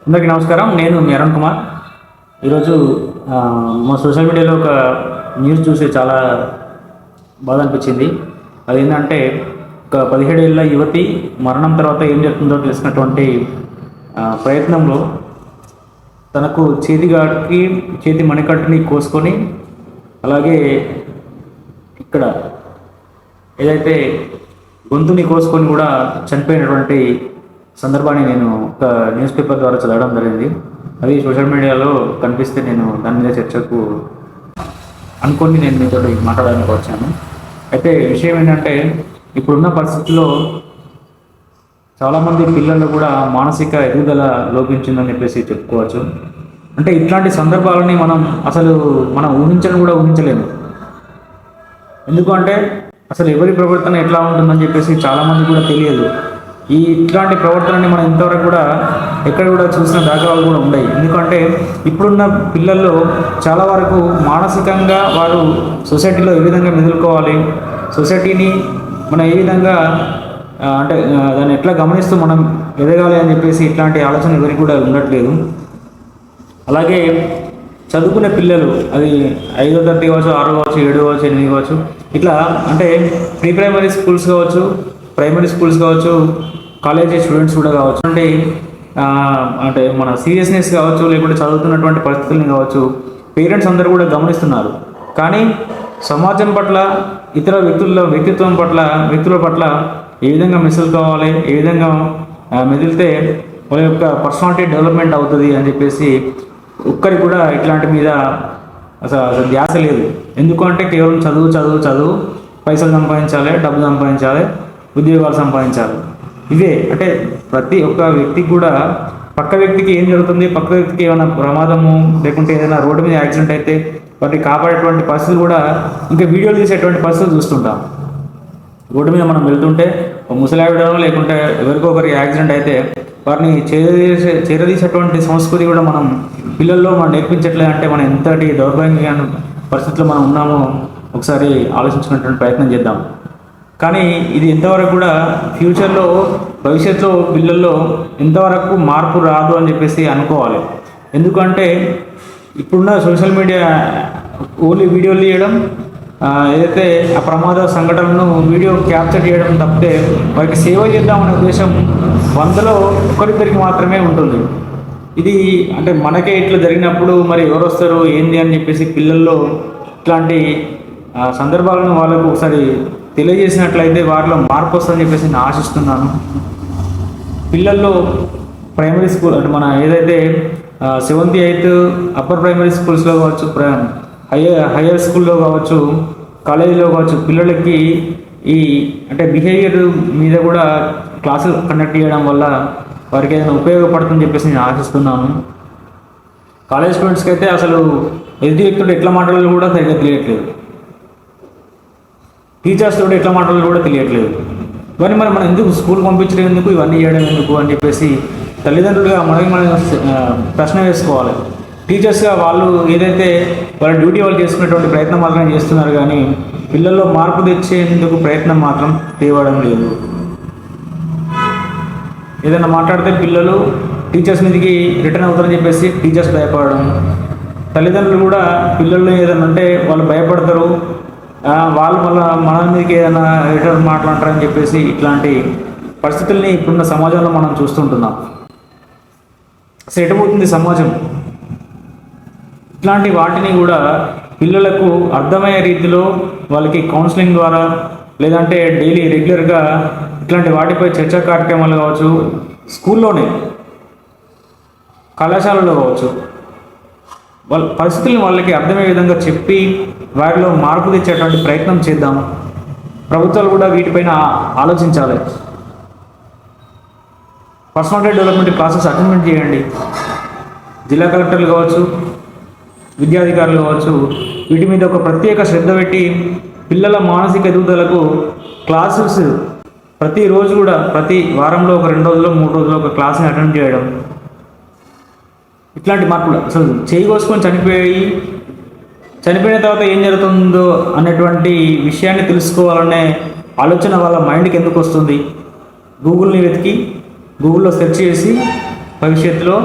అందరికీ నమస్కారం. నేను మీ అరుణ్ కుమార్. ఈరోజు మా సోషల్ మీడియాలో ఒక న్యూస్ చూసి చాలా బాధ అనిపించింది. అదేంటంటే ఒక 17 ఏళ్ళ యువతి మరణం తర్వాత ఏం జరుగుతుందో తెలిసినటువంటి ప్రయత్నంలో తనకు చేతి మణికట్టుని కోసుకొని, అలాగే ఇక్కడ ఏదైతే గొంతుని కోసుకొని కూడా చనిపోయినటువంటి సందర్భాన్ని నేను ఒక న్యూస్ పేపర్ ద్వారా చదవడం జరిగింది. అది సోషల్ మీడియాలో కనిపిస్తే నేను దాని మీద చర్చకు అనుకొని నేను మీతో మాట్లాడడానికి వచ్చాను. అయితే విషయం ఏంటంటే, ఇప్పుడున్న పరిస్థితుల్లో చాలామంది పిల్లలు కూడా మానసిక ఎదుగుదల లోపించిందని చెప్పేసి చెప్పుకోవచ్చు. అంటే ఇట్లాంటి సందర్భాలని మనం ఊహించడం కూడా ఊహించలేము. ఎందుకంటే అసలు ఎవరి ప్రవర్తన ఎట్లా ఉంటుందని చెప్పేసి చాలామంది కూడా తెలియదు. ఇట్లాంటి ప్రవర్తనని మనం ఇంతవరకు కూడా ఎక్కడ కూడా చూసిన దాఖలాలు కూడా ఉన్నాయి. ఎందుకంటే ఇప్పుడున్న పిల్లల్లో చాలా వరకు మానసికంగా వారు సొసైటీలో ఏ విధంగా మెదులుకోవాలి, సొసైటీని మనం ఏ విధంగా అంటే దాన్ని ఎట్లా గమనిస్తూ మనం ఎదగాలి అని చెప్పేసి ఇట్లాంటి ఆలోచన ఎవరికి కూడా ఉండట్లేదు. అలాగే చదువుకునే పిల్లలు, అది 5వ తరగతి కావచ్చు, 6 కావచ్చు, 7 కావచ్చు, 8 కావచ్చు, ఇట్లా అంటే ప్రీ ప్రైమరీ స్కూల్స్ కావచ్చు, ప్రైమరీ స్కూల్స్ కావచ్చు, కాలేజీ స్టూడెంట్స్ కూడా కావచ్చు, అంటే మన సీరియస్నెస్ కావచ్చు, లేకుంటే చదువుతున్నటువంటి పరిస్థితులను కావచ్చు, పేరెంట్స్ అందరూ కూడా గమనిస్తున్నారు. కానీ సమాజం పట్ల, ఇతర వ్యక్తుల పట్ల ఏ విధంగా మెసులుకోవాలి, ఏ విధంగా మెదిలితే వాళ్ళ యొక్క పర్సనాలిటీ డెవలప్మెంట్ అవుతుంది అని చెప్పేసి ఒక్కరికి కూడా ఇట్లాంటి మీద అసలు ధ్యాస లేదు. ఎందుకంటే కేవలం చదువు, పైసలు సంపాదించాలి, డబ్బు సంపాదించాలి, ఉద్యోగాలు సంపాదించాలి. ఇవే అంటే ప్రతి ఒక్క వ్యక్తికి కూడా పక్క వ్యక్తికి ఏం జరుగుతుంది, పక్క వ్యక్తికి ఏమైనా ప్రమాదము లేకుంటే ఏదైనా రోడ్డు మీద యాక్సిడెంట్ అయితే వాటిని కాపాడేటువంటి పరిస్థితులు కూడా, ఇంకా వీడియోలు తీసేటువంటి పరిస్థితులు చూస్తుంటాం. రోడ్డు మీద మనం వెళ్తుంటే ముసలావిడనో లేకుంటే ఎవరికొకరికి యాక్సిడెంట్ అయితే వారిని చేరదీసేటువంటి సంస్కృతి కూడా మనం పిల్లల్లో మనం నేర్పించట్లేదు. అంటే మనం ఎంతటి దౌర్భాగ్యమైన పరిస్థితుల్లో మనం ఉన్నామో ఒకసారి ఆలోచించుకునేటువంటి ప్రయత్నం చేద్దాం. కానీ ఇది ఎంతవరకు కూడా ఫ్యూచర్లో, భవిష్యత్తులో పిల్లల్లో ఎంతవరకు మార్పు రాదు అని చెప్పేసి అనుకోవాలి. ఎందుకంటే ఇప్పుడున్న సోషల్ మీడియా ఓన్లీ వీడియోలు తీయడం, ఏదైతే ఆ ప్రమాద సంఘటనను వీడియో క్యాప్చర్ చేయడం తప్పితే వారికి సేవ చేద్దామనే ఉద్దేశం 100లో ఒకరిద్దరికి మాత్రమే ఉంటుంది. ఇది అంటే మనకే ఇట్లా జరిగినప్పుడు మరి ఎవరు వస్తారు ఏంది అని చెప్పేసి పిల్లల్లో ఇట్లాంటి సందర్భాలను వాళ్ళకు ఒకసారి తెలియజేసినట్లయితే వారిలో మార్పు వస్తుందని చెప్పేసి నేను ఆశిస్తున్నాను. పిల్లల్లో ప్రైమరీ స్కూల్ అంటే మన ఏదైతే 7th 8th అప్పర్ ప్రైమరీ స్కూల్స్లో కావచ్చు, హయ్యర్ స్కూల్లో కావచ్చు, కాలేజీలో కావచ్చు, పిల్లలకి ఈ అంటే బిహేవియర్ మీద కూడా క్లాసులు కండక్ట్ చేయడం వల్ల వారికి ఏదైనా ఉపయోగపడుతుందని చెప్పేసి నేను ఆశిస్తున్నాను. కాలేజ్ స్టూడెంట్స్కి అయితే అసలు ఎదుటి వ్యక్తులు ఎట్లా మాట్లాడాలో కూడా సరిగ్గా తెలియట్లేదు, టీచర్స్ తోటి ఎట్లా మాట్లాడాలో కూడా తెలియట్లేదు. ఇవన్నీ మనం ఎందుకు స్కూల్ పంపించడం ఎందుకు, ఇవన్నీ చేయడం ఎందుకు అని చెప్పేసి తల్లిదండ్రులుగా మనం ప్రశ్న వేసుకోవాలి. టీచర్స్గా వాళ్ళు ఏదైతే వాళ్ళ డ్యూటీ వాళ్ళు చేసుకునేటువంటి ప్రయత్నం మాత్రం చేస్తున్నారు, కానీ పిల్లల్లో మార్పు తెచ్చేందుకు ప్రయత్నం మాత్రం తేవడం లేదు. ఏదైనా మాట్లాడితే పిల్లలు టీచర్స్ మీదకి రిటర్న్ అవుతారని చెప్పేసి టీచర్స్ భయపడడం, తల్లిదండ్రులు కూడా పిల్లలు ఏదైనా అంటే వాళ్ళు భయపడతారు, వాళ్ళు మన మీదకి ఏదైనా రిటర్న్ మాట్లాడతారని చెప్పేసి ఇట్లాంటి పరిస్థితుల్ని ఇప్పుడున్న సమాజంలో మనం చూస్తుంటున్నాం. అసలు ఎటుపోతుంది సమాజం? ఇట్లాంటి వాటిని కూడా పిల్లలకు అర్థమయ్యే రీతిలో వాళ్ళకి కౌన్సిలింగ్ ద్వారా, లేదంటే డైలీ రెగ్యులర్గా ఇట్లాంటి వాటిపై చర్చా కార్యక్రమాలు కావచ్చు, స్కూల్లోనే, కళాశాలలో కావచ్చు, వాళ్ళ పరిస్థితులను వాళ్ళకి అర్థమయ్యే విధంగా చెప్పి వారిలో మార్పు తెచ్చేటువంటి ప్రయత్నం చేద్దాం. ప్రభుత్వాలు కూడా వీటిపైన ఆలోచించాలి. పర్సనాలిటీ డెవలప్మెంట్ క్లాసెస్ అటెండ్ చేయండి. జిల్లా కలెక్టర్లు కావచ్చు, విద్యాధికారులు కావచ్చు, వీటి మీద ఒక ప్రత్యేక శ్రద్ధ పెట్టి పిల్లల మానసిక ఎదుగుదలకు క్లాసెస్ ప్రతిరోజు కూడా, ప్రతి వారంలో ఒక 2 రోజులు 3 రోజులు ఒక క్లాస్ని అటెండ్ చేయడం. ఇట్లాంటి మార్పులు అసలు చేయి కోసుకొని చనిపోయిన తర్వాత ఏం జరుగుతుందో అనేటువంటి విషయాన్ని తెలుసుకోవాలనే ఆలోచన వాళ్ళ మైండ్కి ఎందుకు వస్తుంది? గూగుల్ని వెతికి గూగుల్లో సెర్చ్ చేసి భవిష్యత్తులో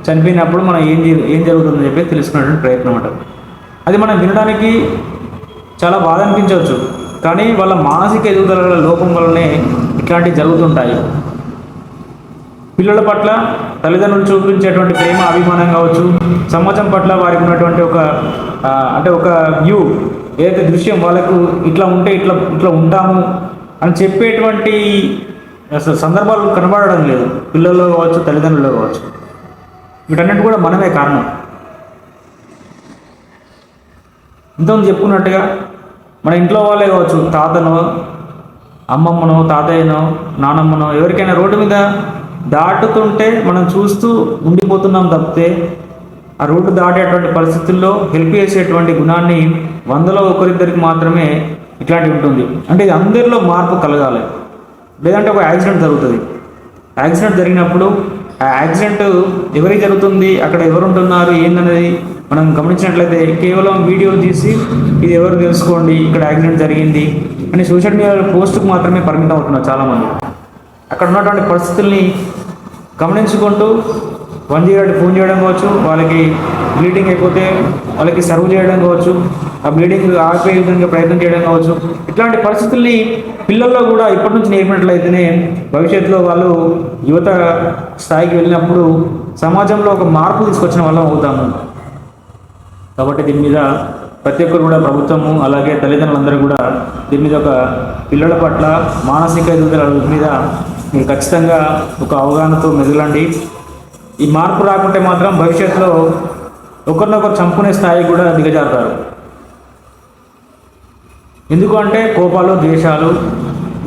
చనిపోయినప్పుడు మనం ఏం జరుగుతుందని చెప్పి తెలుసుకునేటువంటి ప్రయత్నం అంటారు. అది మనం వినడానికి చాలా బాధ అనిపించవచ్చు, కానీ వాళ్ళ మానసిక ఎదుగుదల లోపం వల్లనే ఇట్లాంటివి జరుగుతుంటాయి. పిల్లల పట్ల తల్లిదండ్రులు చూపించేటువంటి ప్రేమ, అభిమానం కావచ్చు, సమాజం పట్ల వారికి ఉన్నటువంటి ఒక వ్యూ, ఏదైతే దృశ్యం వాళ్ళకు ఇట్లా ఉంటే ఇట్లా ఉంటాము అని చెప్పేటువంటి అసలు సందర్భాలు కనబడడం లేదు. పిల్లల్లో కావచ్చు, తల్లిదండ్రుల్లో కావచ్చు. వీటన్నిటి కూడా మనమే కారణం. ఇంతకుముందు చెప్పుకున్నట్టుగా మన ఇంట్లో వాళ్ళే కావచ్చు, తాతనో, అమ్మమ్మనో, తాతయ్యనో, నానమ్మనో ఎవరికైనా రోడ్డు మీద దాటుతుంటే మనం చూస్తూ ఉండిపోతున్నాం తప్పితే ఆ రోడ్డు దాటేటువంటి పరిస్థితుల్లో హెల్ప్ చేసేటువంటి గుణాన్ని 100లో ఒకరిద్దరికి మాత్రమే ఇట్లాంటివి ఉంటుంది. అంటే ఇది అందరిలో మార్పు కలగాలి. లేదంటే ఒక యాక్సిడెంట్ జరుగుతుంది. యాక్సిడెంట్ జరిగినప్పుడు ఆ యాక్సిడెంట్ ఎవరికి జరుగుతుంది, అక్కడ ఎవరు ఉంటున్నారు ఏందనేది మనం గమనించినట్లయితే కేవలం వీడియో తీసి ఇది ఎవరు తెలుసుకోండి, ఇక్కడ యాక్సిడెంట్ జరిగింది అని సోషల్ మీడియా పోస్టుకు మాత్రమే పరిమితం అవుతున్నారు చాలామంది. అక్కడ ఉన్నటువంటి పరిస్థితుల్ని గమనించుకుంటూ 108 ఫోన్ చేయడం కావచ్చు, వాళ్ళకి బ్లీడింగ్ అయిపోతే వాళ్ళకి సర్వ్ చేయడం కావచ్చు, ఆ బ్లీడింగ్ ఆపే విధంగా ప్రయత్నం చేయడం కావచ్చు. ఇట్లాంటి పరిస్థితుల్ని పిల్లల్లో కూడా ఇప్పటి నుంచి నేర్పినట్లయితేనే భవిష్యత్తులో వాళ్ళు యువత స్థాయికి వెళ్ళినప్పుడు సమాజంలో ఒక మార్పు తీసుకొచ్చిన వాళ్ళం అవుతాము. కాబట్టి దీని మీద ప్రతి ఒక్కరు కూడా, ప్రభుత్వము అలాగే తల్లిదండ్రులందరూ కూడా దీని మీద ఒక పిల్లల పట్ల మానసిక ఎదుగుదల మీద మీరు ఖచ్చితంగా ఒక అవగాహనతో మెదలండి. ఈ మార్పు రాకుంటే మాత్రం భవిష్యత్తులో ఒకరినొకరు చంపుకునే స్థాయి కూడా దిగజారుతారు. ఎందుకు అంటే కోపాలు, ద్వేషాలు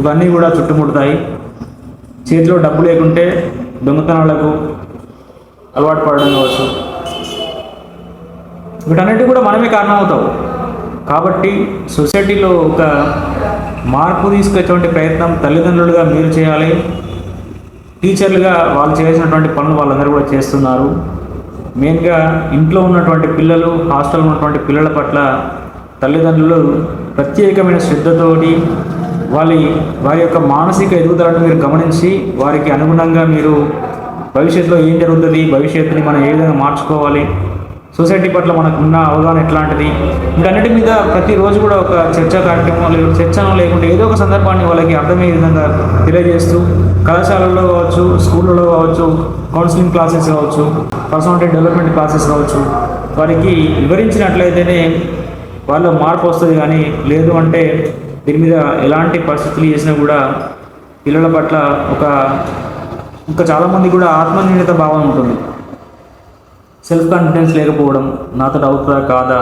ఇవన్నీ కూడా చుట్టుముడతాయి. చేతిలో డబ్బు లేకుంటే దొంగతనాలకు అలవాటు పడడం కావచ్చు. వీటన్నిటి కూడా మనమే కారణం అవుతాం. కాబట్టి సొసైటీలో ఒక మార్పు తీసుకొచ్చేటువంటి ప్రయత్నం తల్లిదండ్రులుగా మీరు చేయాలి. టీచర్లుగా వాళ్ళు చేసినటువంటి పనులు వాళ్ళందరూ కూడా చేస్తున్నారు. మెయిన్గా ఇంట్లో ఉన్నటువంటి పిల్లలు, హాస్టల్లో ఉన్నటువంటి పిల్లల పట్ల తల్లిదండ్రులు ప్రత్యేకమైన శ్రద్ధతోటి వారి యొక్క మానసిక ఎదుగుదలను మీరు గమనించి వారికి అనుగుణంగా మీరు భవిష్యత్తులో ఏం జరుగుతుంది, భవిష్యత్తుని మనం ఏ విధంగా మార్చుకోవాలి, సొసైటీ పట్ల మనకు ఉన్న అవగాహన ఎట్లాంటిది, వీటన్నిటి మీద ప్రతిరోజు కూడా ఒక చర్చా కార్యక్రమం చర్చను లేకుంటే ఏదో ఒక సందర్భాన్ని వాళ్ళకి అర్థమయ్యే విధంగా తెలియజేస్తూ కళాశాలల్లో కావచ్చు, స్కూళ్ళలో కావచ్చు, కౌన్సిలింగ్ క్లాసెస్ కావచ్చు, పర్సనాలిటీ డెవలప్మెంట్ క్లాసెస్ కావచ్చు, వారికి వివరించినట్లయితేనే వాళ్ళ మార్పు వస్తుంది. కానీ లేదు అంటే దీని మీద ఎలాంటి పరిస్థితులు చేసినా కూడా పిల్లల పట్ల ఇంకా చాలామంది కూడా ఆత్మన్యూనత భావం ఉంటుంది. సెల్ఫ్ కాన్ఫిడెన్స్ లేకపోవడం, నాతో అవుతుందా కాదా,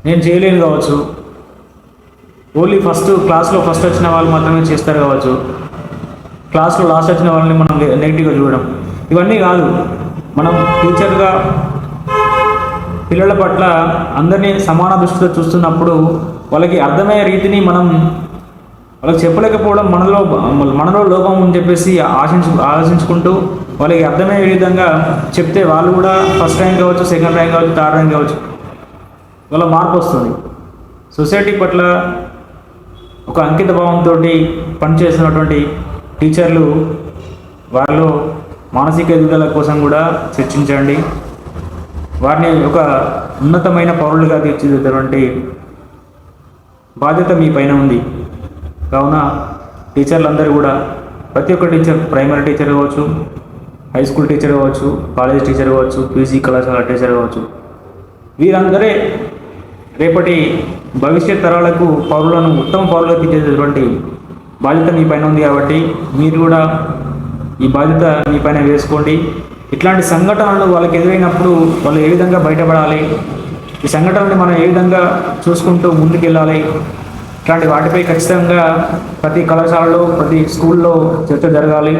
నేను చేయలేను కావచ్చు, ఓన్లీ క్లాస్లో ఫస్ట్ వచ్చిన వాళ్ళు మాత్రమే చేస్తారు కావచ్చు, క్లాస్లో లాస్ట్ వచ్చిన వాళ్ళని మనం నెగిటివ్గా చూడడం, ఇవన్నీ కాదు. మనం టీచర్గా పిల్లల పట్ల అందరినీ సమాన దృష్టితో చూస్తున్నప్పుడు వాళ్ళకి అర్థమయ్యే రీతిని మనం వాళ్ళకి చెప్పలేకపోవడం మనలో లోపం అని చెప్పేసి ఆలోచించుకుంటూ వాళ్ళకి అర్థమయ్యే విధంగా చెప్తే వాళ్ళు కూడా ఫస్ట్ ర్యాంక్ కావచ్చు, సెకండ్ ర్యాంక్ కావచ్చు, థర్డ్ ర్యాంక్ కావచ్చు, వాళ్ళ మార్పు వస్తుంది. సొసైటీ పట్ల ఒక అంకిత భావంతో పనిచేస్తున్నటువంటి టీచర్లు వారిలో మానసిక ఎదుగుదల కోసం కూడా చర్చించండి. వారిని ఒక ఉన్నతమైన పౌరులుగా తీర్చిదిద్దేటువంటి బాధ్యత మీ పైన ఉంది. కావున టీచర్లందరూ కూడా, ప్రతి ఒక్క టీచర్, ప్రైమరీ టీచర్ కావచ్చు, హై స్కూల్ టీచర్ కావచ్చు, కాలేజ్ టీచర్ కావచ్చు, పీజీ కళాశాల టీచర్ కావచ్చు, వీరందరే రేపటి భవిష్యత్ తరాలకు ఉత్తమ పౌరులుగా తీర్చిదిద్దేటువంటి బాధ్యత మీ పైన ఉంది. కాబట్టి మీరు కూడా ఈ బాధ్యత మీ పైన వేసుకోండి. ఇట్లాంటి సంఘటనలు వాళ్ళకి ఎదురైనప్పుడు వాళ్ళు ఏ విధంగా బయటపడాలి, ఈ సంఘటనని మనం ఏ విధంగా చూసుకుంటూ ముందుకెళ్ళాలి, ఇట్లాంటి వాటిపై ఖచ్చితంగా ప్రతి కళాశాలలో, ప్రతి స్కూల్లో చర్చ జరగాలి.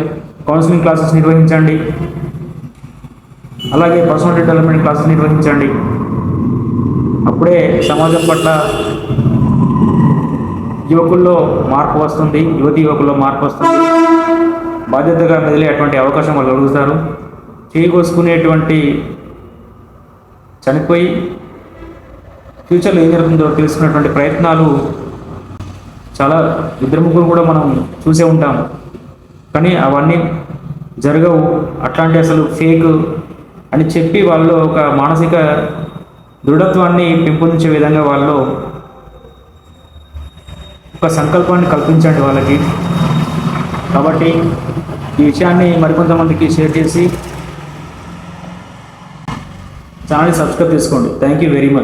కౌన్సిలింగ్ క్లాసెస్ నిర్వహించండి, అలాగే పర్సనాలిటీ డెవలప్మెంట్ క్లాసెస్ నిర్వహించండి. అప్పుడే సమాజం పట్ల యువకుల్లో మార్పు వస్తుంది, యువకుల్లో మార్పు వస్తుంది. బాధ్యతగా మెదిలేటువంటి అవకాశం వాళ్ళు అడుగుతారు. చేయకోసుకునేటువంటి చనిపోయి ఫ్యూచర్లో ఏం జరుగుతుందో తెలుసుకున్నటువంటి ప్రయత్నాలు చాలా 2-3 కూడా మనం చూసే ఉంటాం. కానీ అవన్నీ జరగవు, అట్లాంటి అసలు ఫేక్ అని చెప్పి వాళ్ళు ఒక మానసిక దృఢత్వాన్ని పెంపొందించే విధంగా వాళ్ళు ఒక సంకల్పాన్ని కల్పించండి వాళ్ళకి. కాబట్టి ఈ విషయాన్ని మరికొంతమందికి షేర్ చేసి ఛానల్ని సబ్స్క్రైబ్ చేసుకోండి. Thank you very much.